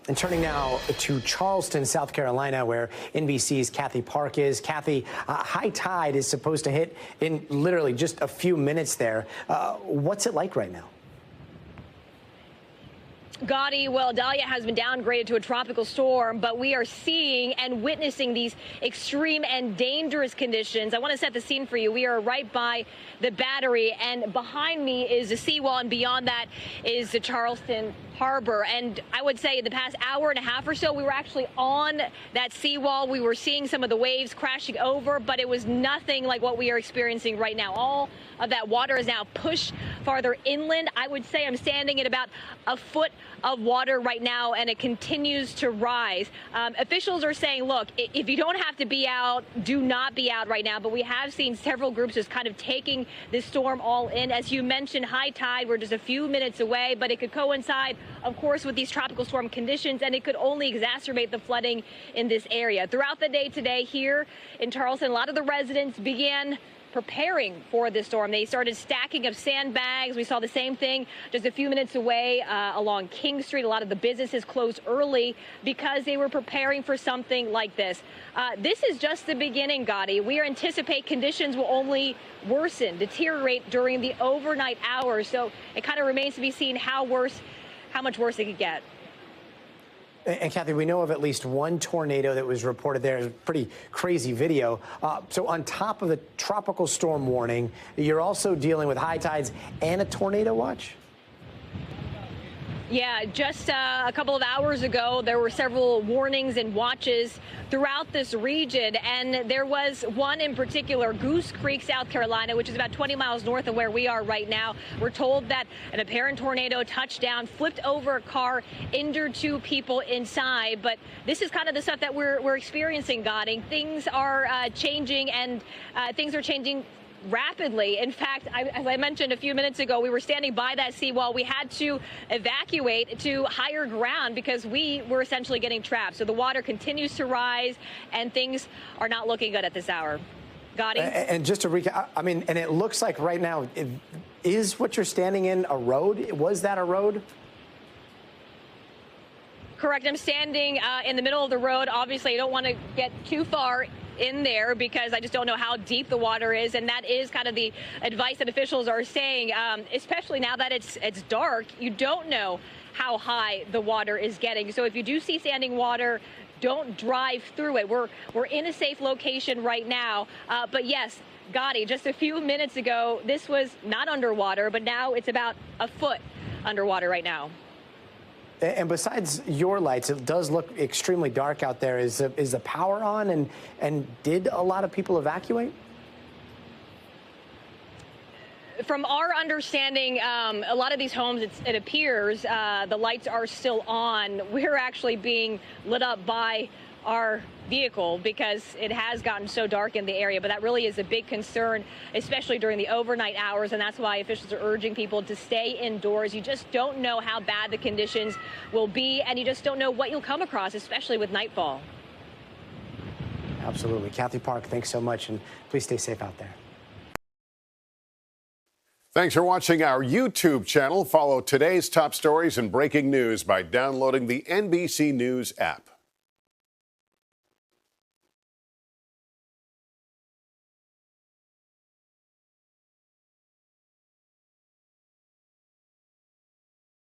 And turning now to Charleston, South Carolina, where NBC's Kathy Park is. Kathy, high tide is supposed to hit in literally just a few minutes there. What's it like right now? Gotti, well, Idalia has been downgraded to a tropical storm, but we are seeing and witnessing these extreme and dangerous conditions. I want to set the scene for you. We are right by the battery, and behind me is the seawall, and beyond that is the Charleston Harbor. And I would say in the past hour and a half or so, we were actually on that seawall. We were seeing some of the waves crashing over, but it was nothing like what we are experiencing right now. All of that water is now pushed farther inland. I would say I'm standing at about a foot of water right now, and it continues to rise. Officials are saying, look, if you don't have to be out, do not be out right now. But we have seen several groups just kind of taking this storm all in. As you mentioned, high tide, we're just a few minutes away, but it could coincide, of course, with these tropical storm conditions, and it could only exacerbate the flooding in this area. Throughout the day today here in Charleston, a lot of the residents began preparing for this storm. They started stacking up sandbags. We saw the same thing just a few minutes away along King Street. A lot of the businesses closed early because they were preparing for something like this. This is just the beginning, Gotti. We anticipate conditions will only worsen, deteriorate during the overnight hours. So it kind of remains to be seen how much worse it could get. And Kathy, we know of at least one tornado that was reported there. It's a pretty crazy video. So on top of the tropical storm warning, you're also dealing with high tides and a tornado watch? Yeah, just a couple of hours ago, there were several warnings and watches throughout this region, and there was one in particular, Goose Creek, South Carolina, which is about 20 miles north of where we are right now. We're told that an apparent tornado touched down, flipped over a car, injured 2 people inside. But this is kind of the stuff that we're experiencing, Gotti. Things are changing, and things are changing rapidly. In fact, as I mentioned a few minutes ago, we were standing by that seawall. We had to evacuate to higher ground because we were essentially getting trapped. So the water continues to rise, and things are not looking good at this hour. Gotti? And just to recap, I mean, and it looks like right now, is what you're standing in a road? Was that a road? Correct. I'm standing in the middle of the road. Obviously, I don't want to get too far in there because I just don't know how deep the water is, and that is kind of the advice that officials are saying, especially now that it's dark. You don't know how high the water is getting. So if you do see standing water, don't drive through it. We're in a safe location right now, but yes, Gotti, just a few minutes ago, this was not underwater, but now it's about a foot underwater right now. And besides your lights, it does look extremely dark out there. Is the power on, and did a lot of people evacuate? From our understanding, a lot of these homes, it appears the lights are still on. We're actually being lit up by our vehicle because it has gotten so dark in the area, but that really is a big concern, especially during the overnight hours, and that's why officials are urging people to stay indoors. You just don't know how bad the conditions will be, and you just don't know what you'll come across, especially with nightfall. Absolutely. Kathy Park, thanks so much, and please stay safe out there. Thanks for watching our YouTube channel. Follow today's top stories and breaking news by downloading the NBC News app.